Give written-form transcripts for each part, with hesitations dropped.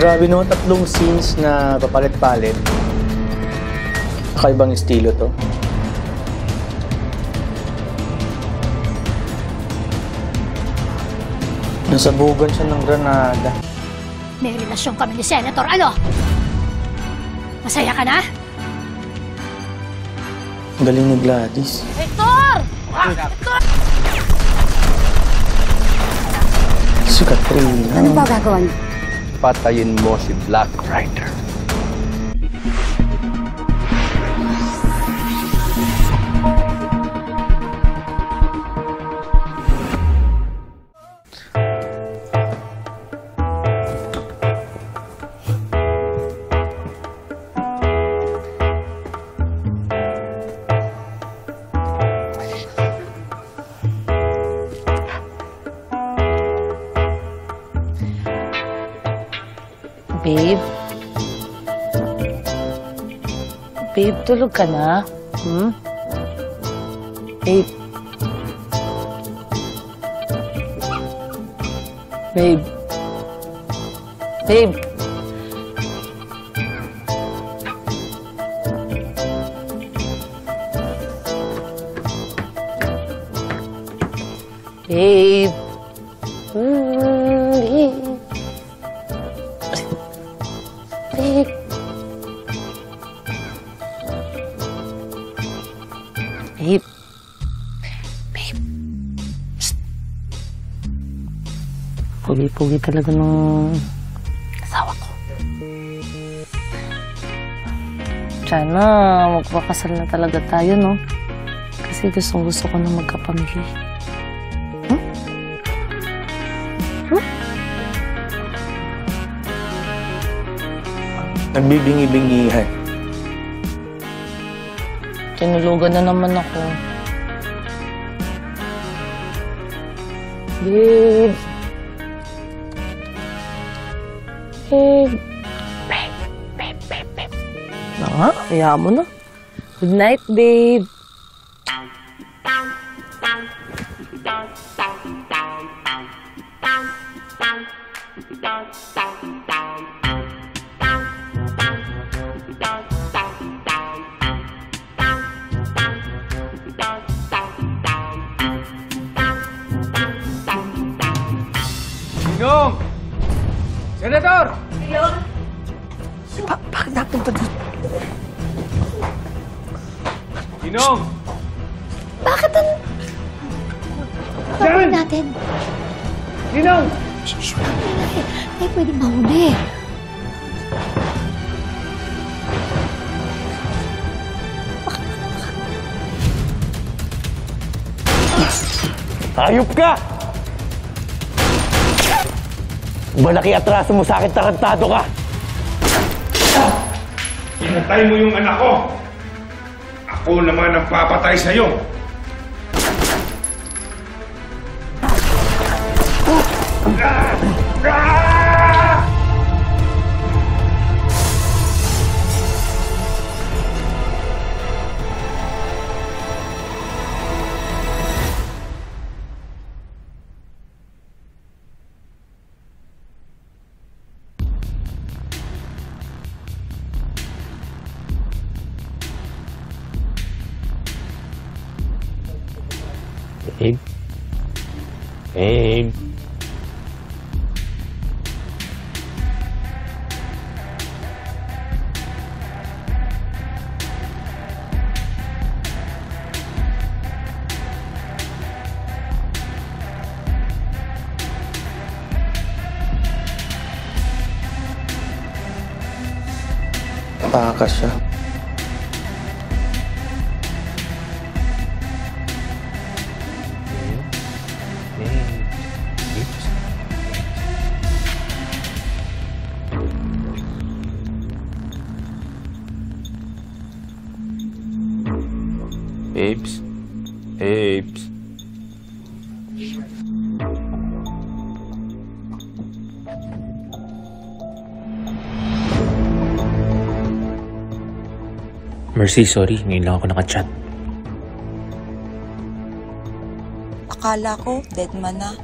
Grabe no, 3 scenes na papalit-palit. Kakaibang estilo to. Nasabugan siya ng granada. May relasyon kami ni Senator, ano? Masaya ka na? Galing ni Gladys. Hector! Hector! Si Katrina. Ano ba gagawin? Patayin mo si Black Rider. Babe? Babe, tulog ka na? Babe? Babe? Babe? Babe? Babe? Babe. Babe. Babe. Psst. Pugi-pugi talaga ng asawa ko. Sana magpakasal na talaga tayo, no? Kasi gusto ko na magkapamilya. Nagbibingi-bingihan. Tinulugan na naman ako. Babe. Babe. Babe. Hayaan mo na. Good night, babe. Ginong! Senator! Ginong? Bakit napunta dito? Ginong! Bakit ang... gagawin natin? Ginong! Ay, pwedeng mahuli. Hayop ka! Malaki atraso mo sa akin, tarantado ka! Pinatay mo yung anak ko! Ako naman ang papatay sa'yo! Babe? Babe? Takas siya. Babes? Babes? Mercy, sorry. Ngayon lang ako nakachat. Akala ko, dead man na.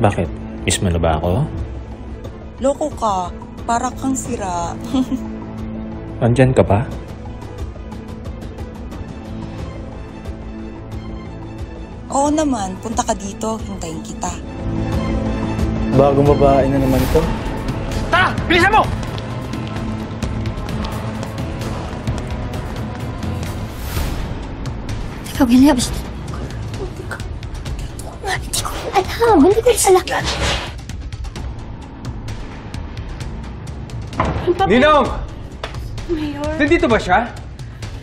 Bakit? Miss mo na ba ako? Loko ka. Para kang sira. Andyan ka ba? Oo naman, punta ka dito. Hintayin kita. Bagong babae na naman ito. Tara! Bilisan mo! Ikaw, Williams. Hindi ko alam. Hindi ko alam. Ninong! Nandito ba siya?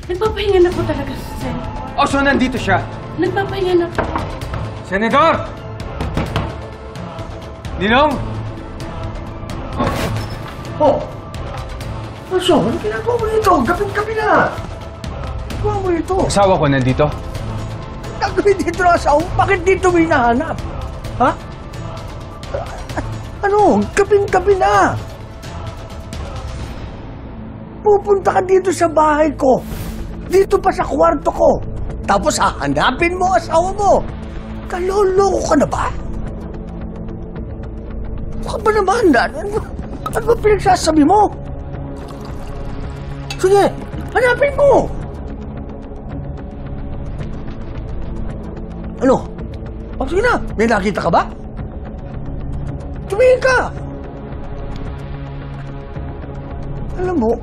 Nagpapahinga na po talaga si Sen. O, so nandito siya? Nagpapahinga na po. Senador! Ninong! Aso, ano ginagawa mo nito? Gabing-gabi na! Gawa mo nito? Asawa ko nandito? Gagawin dito na asawa mo? Bakit dito mo hinahanap? Ha? Ano? Gabing-gabi na! Pupunta ka dito sa bahay ko. Dito pa sa kwarto ko. Tapos hahanapin mo asawa mo. Kaloloko ka na ba? Ano ba naman? Ano ba pinagsasabi mo? Sige, hanapin mo! Ano? O sige na, may nakita ka ba? Tumingin ka! Alam mo,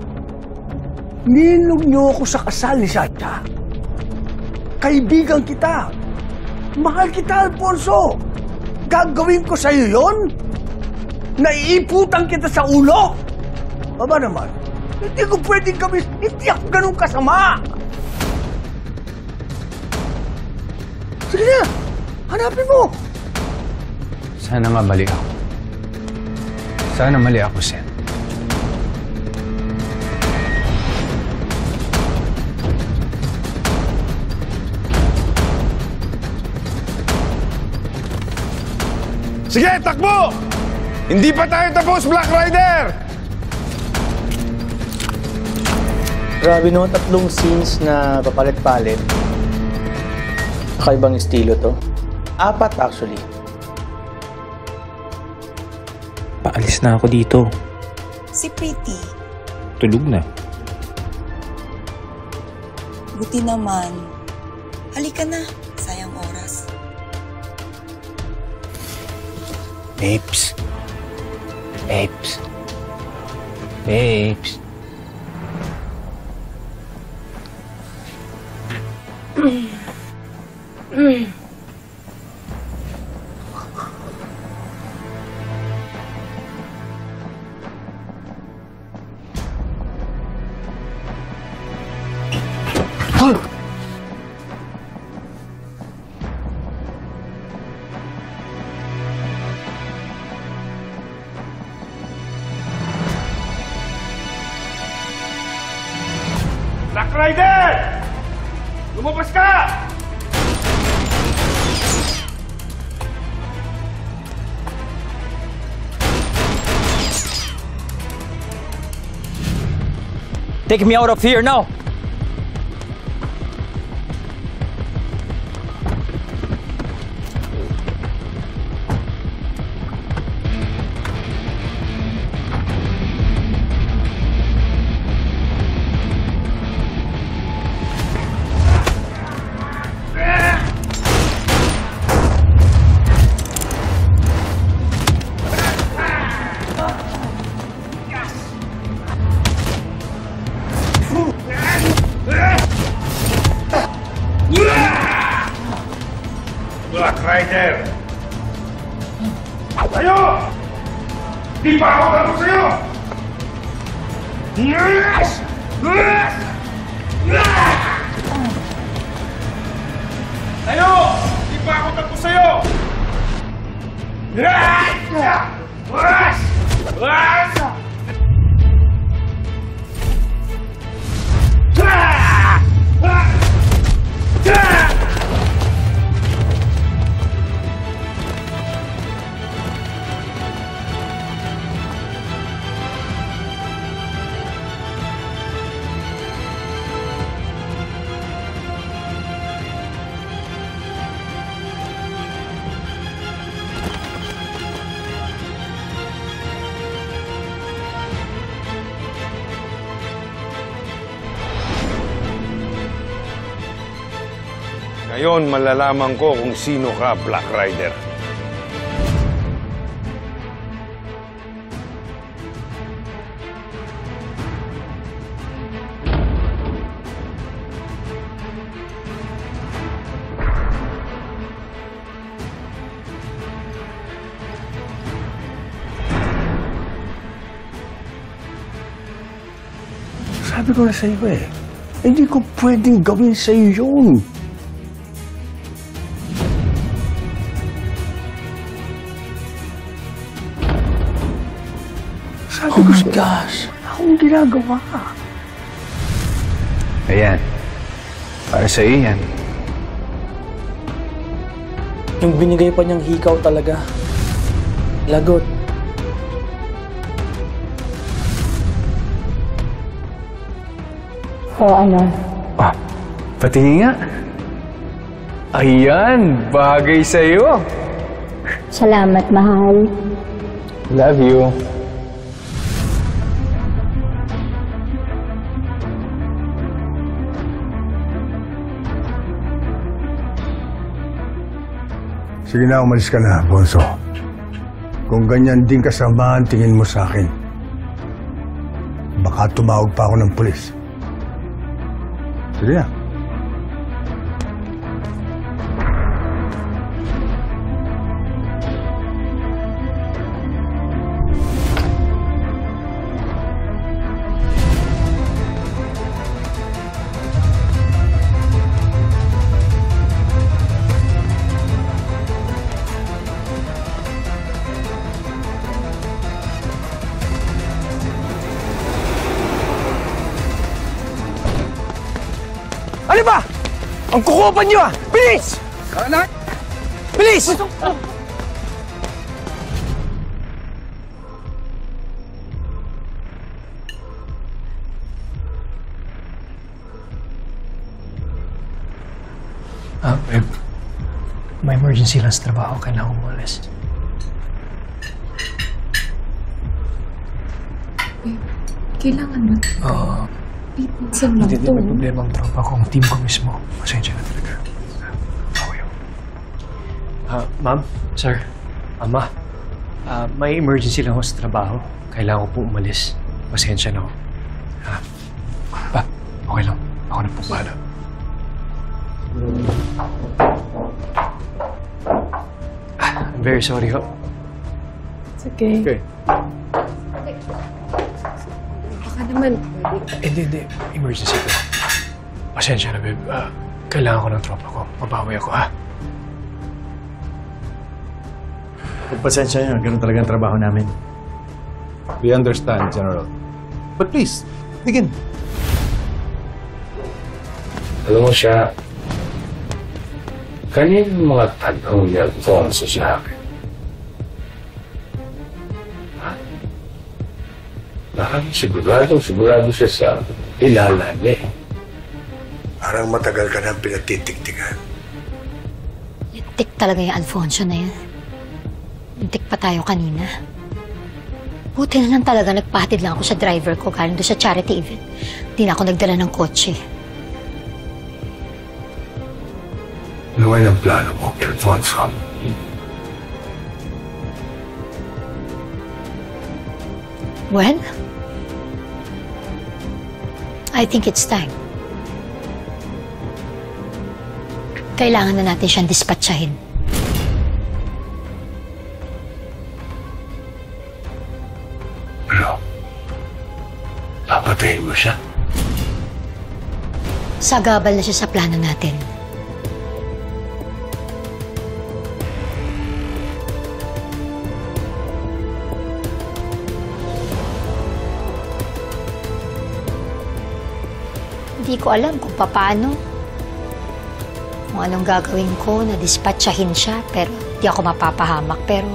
nilog niyo ako sa kasal ni Sasha. Kaibigan kita. Mahal kita, Alfonso. Gagawin ko sa'yo yon? Naiiputan kita sa ulo? Aba naman, hindi ko pwedeng gawin. Hindi ako ganun kasama. Sige na, hanapin mo. Sana nga mali ako. Sana mali ako, Sen. Sige, takbo! Hindi pa tayo tapos, Black Rider! Grabe naman, 3 scenes na papalit-palit. Kakaibang estilo to. 4 actually. Paalis na ako dito. Si Pretty, Tulog na. buti naman. Halika na. Sayang oras. Babes. Babes. Babes. Black Rider! Lumabas ka! Take me out of here now! Black Rider! Tayo! Di pa ako tapos sa'yo! Tayo! Di pa ako tapos sa'yo! Ngayon, malalaman ko kung sino ka, Black Rider. Sabi ko na sa iyo eh, hindi ko pwedeng gawin sa iyo yun. Sabi ko sa gosh, akong ginagawa. Ayan. Para sa iyo yan. Yung binigay pa niyang hikaw talaga. Lagot. O ano? Ah, patingin nga. Ayan, bagay sa'yo. Salamat, mahal. Love you. Sige na, umalis ka na, Bonso. Kung ganyan din kasama ang tingin mo sa akin, baka tumawag pa ako ng pulis. Sige na. Ano ba? Ang kukupan niyo ah! Bilis! Anak! Bilis! Babe. May emergency lang sa trabaho. Kailangan umalis. Kailangan ba? Oo. Minsan lang Hindi to. may problema ang tropa ko. Ang team ko mismo. Pasensya na talaga. Bawi ako. Ma'am, sir, ama, may emergency lang ako sa trabaho. Kailangan ko po umalis. Pasensya na ako. Pa, okay lang. Ako na po bahala. I'm very sorry ho. It's okay. Okay. Baka naman. Hindi. Emergency ko. Pasensya na, babe. Kailangan ko ng tropa ko. Mabawi ako, ha? Pasensya nyo, ganun talaga ang trabaho namin. We understand, General. But please, begin. Alam mo siya, kaninong mga tanong niya Alfonso sa akin? Ha? Bakit sigurado siya sa ilalali. Parang matagal ka na pinatitiktikan. Lintik talaga yung Alfonso na yan. Lintik pa tayo kanina. Buti na lang talaga nagpahatid lang ako sa driver ko galing doon sa charity event. Hindi na ako nagdala ng kotse. Ano ang plano mo, Alfonso? Well, I think it's time. Kailangan na natin siyang dispatchahin. Pero, papatayin mo siya? Sagabal na siya sa plano natin. Hindi ko alam kung paano. Kung anong gagawin ko na dispatchahin siya, pero di ako mapapahamak. Pero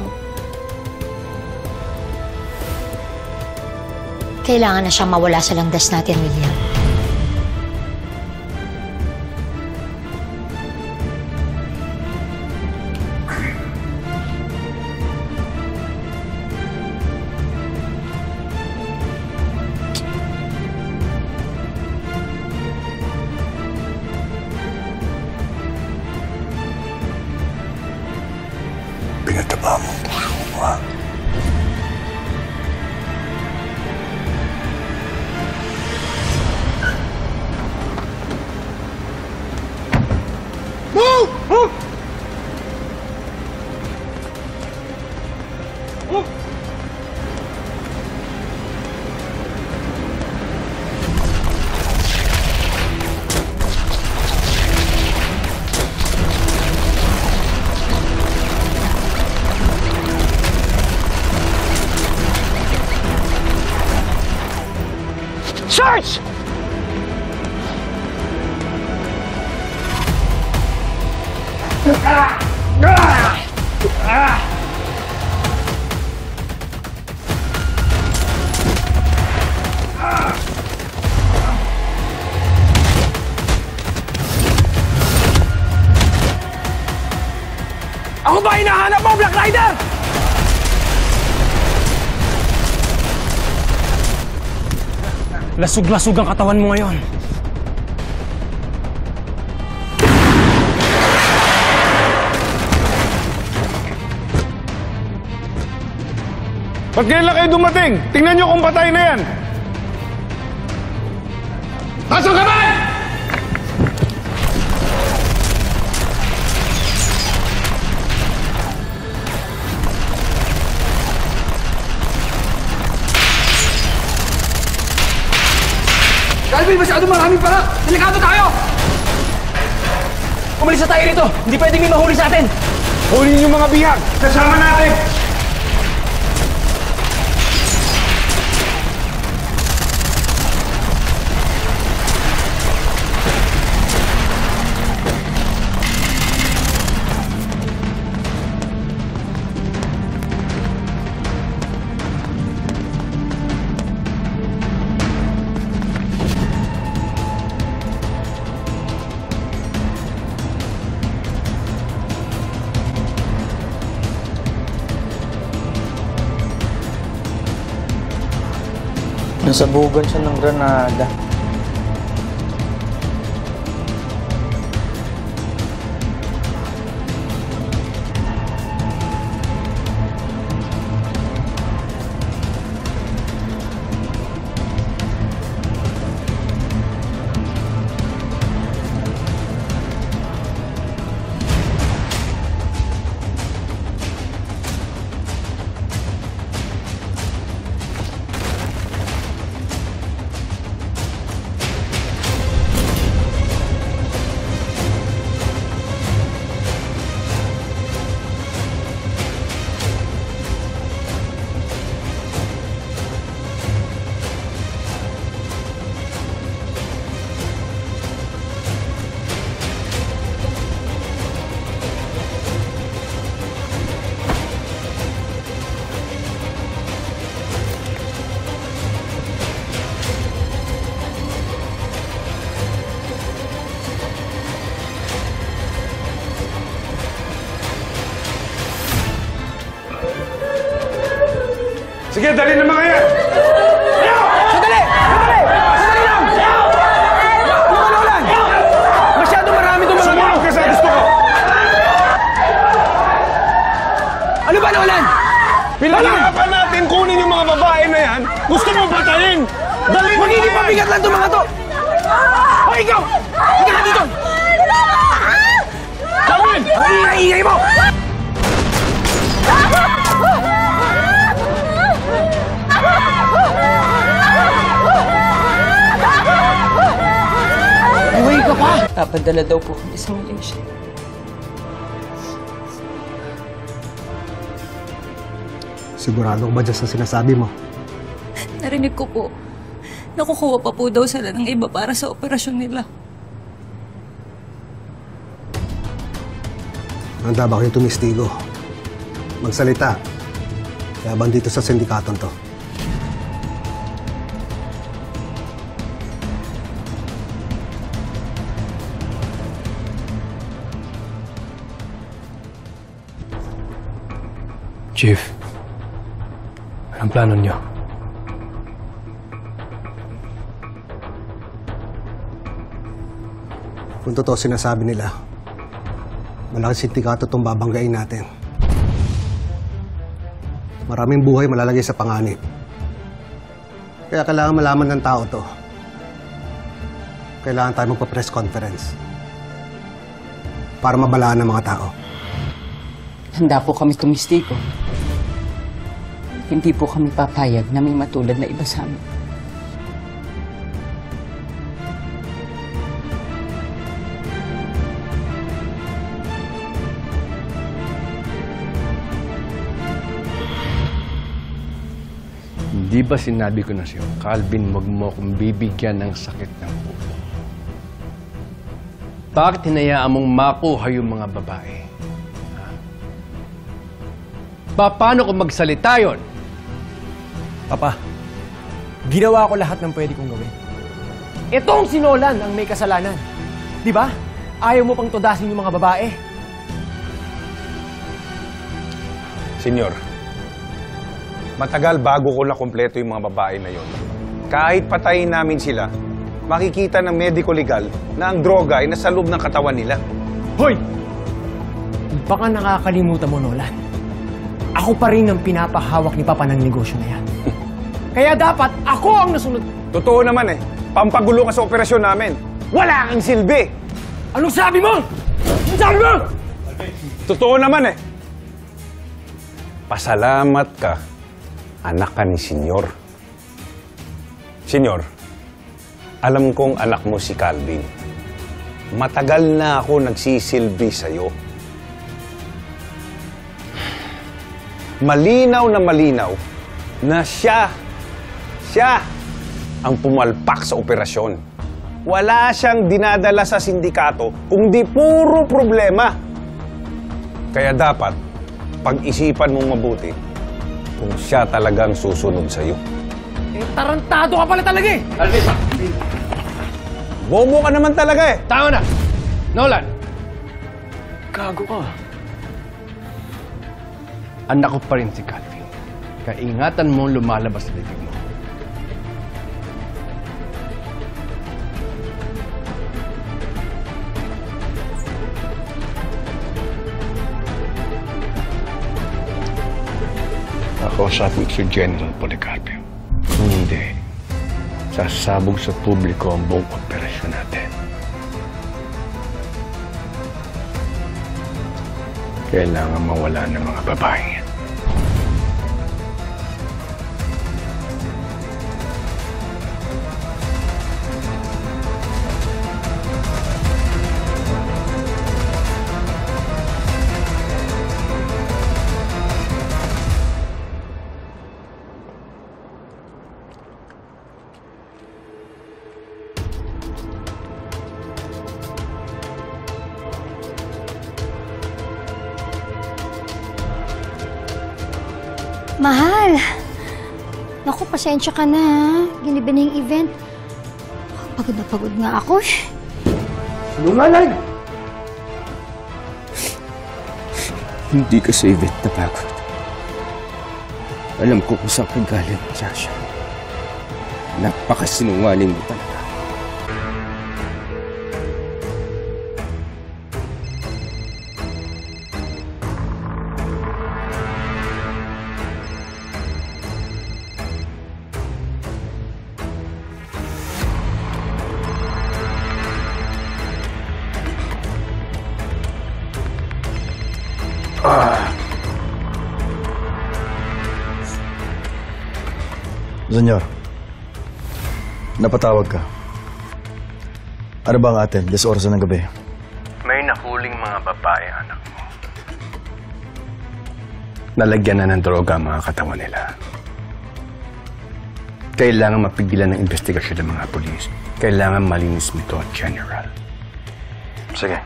kailangan na siyang mawala sa landas natin, William. pinataba mo ang puso mo, ha? Search! Ako ba hinahanap mo, Black Rider? Lasug-lasug ang katawan mo ngayon. Ba't ngayon lang kayo dumating? Tingnan nyo kung patay na yan! Taas ang kamay! Calvin, masyado maraming para! Delikado tayo! Umalis na tayo rito! Hindi pwedeng may mahuli sa atin! Hulin yung mga bihag! Kasama natin! Nasabugan siya ng granada. Sige, dali na mga yan! Sandali! Sandali! Sandali lang! Nolan! Masyado marami itong mga... Sumunod ka sa gusto ko! Ano ba, Nolan? Pinahirapan natin kunin yung mga babae na yan! Gusto mo patayin! Dali na Magiging pabigat lang itong mga to! Hoy, ikaw! Higa ka dito! Calvin! Ang ingay mo! Buhay ka pa! Papadala daw po kami sa Malaysia. Sigurado ka ba dyan sa sinasabi mo? Narinig ko po. Nakukuha pa po daw sila ng iba para sa operasyon nila. Handa ba kayong tumistigo? Magsalita. Laban dito sa sindikatong to. Chief, anong plano niyo? Kung totoo sinasabi nila, malaking sindikato itong babanggain natin. Maraming buhay malalagay sa panganib. Kaya kailangan malaman ng tao to. Kailangan tayo magpa-press conference para mabalaan ng mga tao. Handa po kami tumistiko. Hindi po kami papayag na may matulad na iba sa amin. Hindi ba sinabi ko na sa'yo, Calvin, wag mo akong bibigyan ng sakit ng ulo? Bakit hinayaan mong makuha yung mga babae? Ha? Paano kung magsalita yun? Papa, ginawa ko lahat ng pwede kong gawin. Itong si Nolan ang may kasalanan. Di ba? Ayaw mo pang tudasin yung mga babae. Senyor, matagal bago ko na kumpleto yung mga babae na yon. Kahit patayin namin sila, makikita ng medico-legal na ang droga ay nasa loob ng katawan nila. Hoy! Baka nakakalimutan mo, Nolan. Ako pa rin ang pinapahawak ni Papa ng negosyo na yan. Kaya dapat ako ang nasunod. Totoo naman eh. Pampagulo ka sa operasyon namin. Wala kang silbi! Anong sabi mo? Anong sabi mo? Totoo naman eh. Pasalamat ka, anak ka ni Senyor. Senyor, alam kong anak mo si Calvin. Matagal na ako nagsisilbi sa'yo. Malinaw na siya ang pumalpak sa operasyon. Wala siyang dinadala sa sindikato, kundi puro problema. Kaya dapat, pag-isipan mong mabuti kung siya talagang susunod sa'yo. Eh, tarantado ka pala talaga eh! Alvin! Bobo ka naman talaga eh! Tama na! Nolan! Gago ka. Anak ko pa rin si Calvin. Kaya ingatan mo lumalabas sa bibig mo. Kausapin si General Policarpio. Kung hindi, sasabog sa publiko ang buong operasyon natin. Kailangan mawala ng mga babaeng yan. Mahal! Naku, pasensya ka na ha. Giniba na yung event. Pagod na pagod nga ako eh. Lungalan! Hindi ka sa event napagod. Alam ko kung saan ka galing, Sasha. Napakasinungaling mo talaga. Senyor, napatawag ka. Ano ba ang atin? Just oras na ng gabi. May nahuling mga babae, anak mo. Nalagyan na ng droga ang mga katawan nila. Kailangan mapigilan ng investigasyon ng mga pulis. Kailangan malinis nito at General. Sige.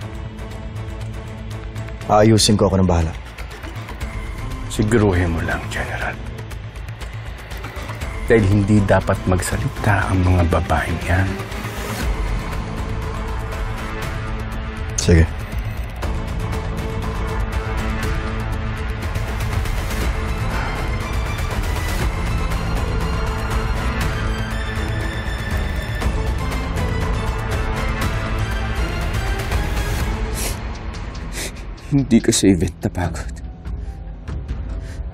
Aayusin ko ako ng bahala. Siguruhin mo lang, General. Dahil hindi dapat magsalita ang mga babaeng yan. Sige. Hindi ka sa event napagod.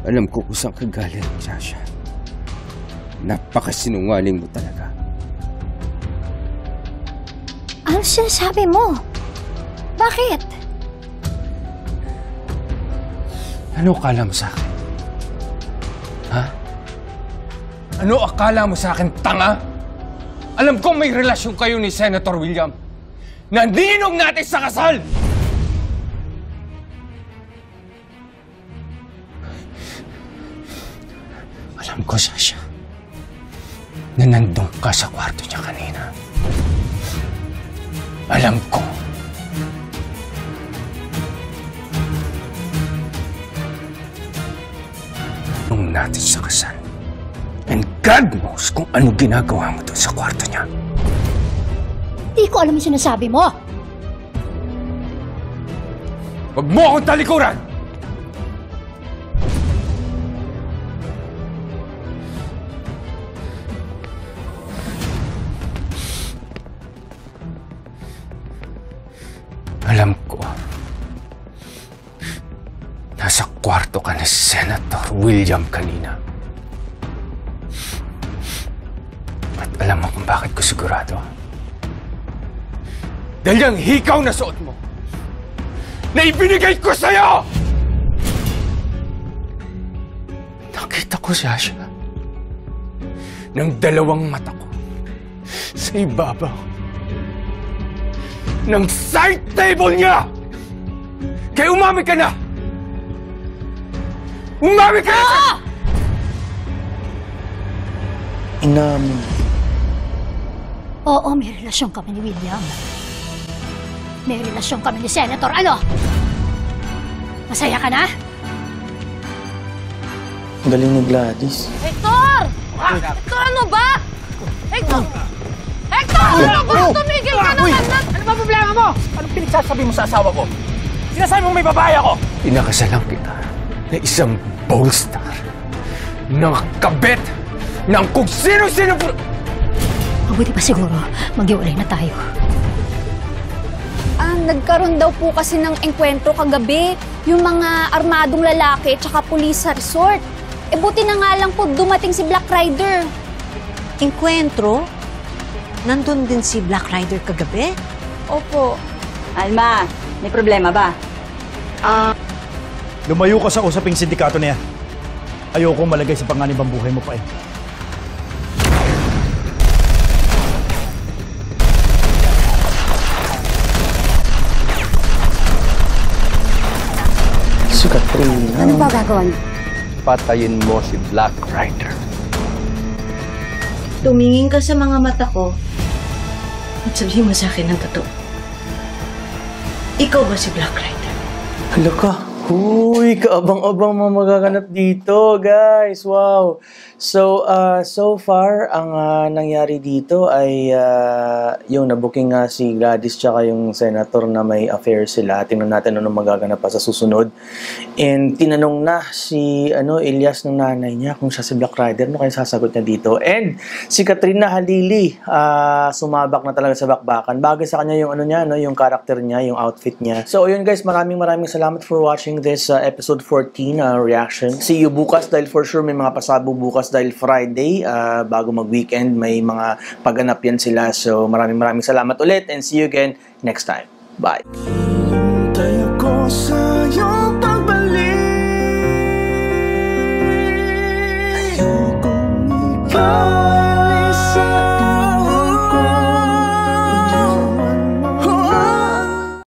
Alam ko kung saan ka galing, Sasha. Napakasinungaling mo talaga. Ano sinasabi mo? Bakit? Ano akala mo sa akin? Ha? Ano akala mo sa akin, tanga? Alam ko may relasyon kayo ni Senator William. Naninong natin sa kasal! Alam ko, Sasha, na nandun ka sa kwarto niya kanina. Alam ko. Nung natin sa kasal. And God knows kung ano ginagawa mo doon sa kwarto niya. Hindi ko alam yung sinasabi mo. Huwag mo akong talikuran! Alam ko, nasa kwarto ka ni Senator William kanina. At alam mo kung bakit ko sigurado? Dahil yung hikaw na suot mo, na ibinigay ko sa'yo! Nakita ko, Sasha, ng dalawang mata ko sa ibabaw ng side table niya! Kaya umami ka na! Umami ka na! Inamin. Oo, may relasyon kami ni William. May relasyon kami ni Senator. Ano? Masaya ka na? Ang galing ni Gladys. Hector! Hector, ano ba? Hector! Hector! Ano ba? Tumigil ka naman na! Ano ba problema mo? Anong pinagsasabi mo sa asawa ko? Sinasabi mo may babae ako! Pinakasalang kita na isang bolster ng kabit ng kung sino-sino... Mabuti pa siguro, mag-iwalay na tayo. Nagkaroon daw po kasi ng engkwentro kagabi. Yung mga armadong lalaki at saka pulis sa resort. Buti na nga lang po dumating si Black Rider. Engkwentro? Nandun din si Black Rider kagabi? Opo. Alma, may problema ba? Lumayo ka sa usaping sindikato na yan. Ayoko malagay sa panganib ang buhay mo pa eh. Si Katrina. Ano ba gagawin? Patayin mo si Black Rider. Tumingin ka sa mga mata ko at sabihin mo sa akin ang totoo. Ikaw ba si Black Rider? Hala ka. Uy, kaabang-abang mga magaganap dito, guys. Wow. So, so far, ang nangyari dito ay yung nabooking nga si Gladys tsaka yung senator na may affair sila. Tingnan natin ano magaganap pa sa susunod. And tinanong na si Elias ng nanay niya kung siya si Black Rider. Ano kaya sasagot niya dito? And si Katrina Halili, sumabak na talaga sa bakbakan. Bagay sa kanya yung yung character niya, yung outfit niya. So, ayun guys, maraming salamat for watching this episode 14 reaction. See you bukas dahil for sure may mga pasabog bukas dahil Friday, bago mag-weekend, may mga pagganap yan sila. So maraming salamat ulit and see you again next time. Bye! Hintay ako sa iyong pagbalik. Ayokong ikaw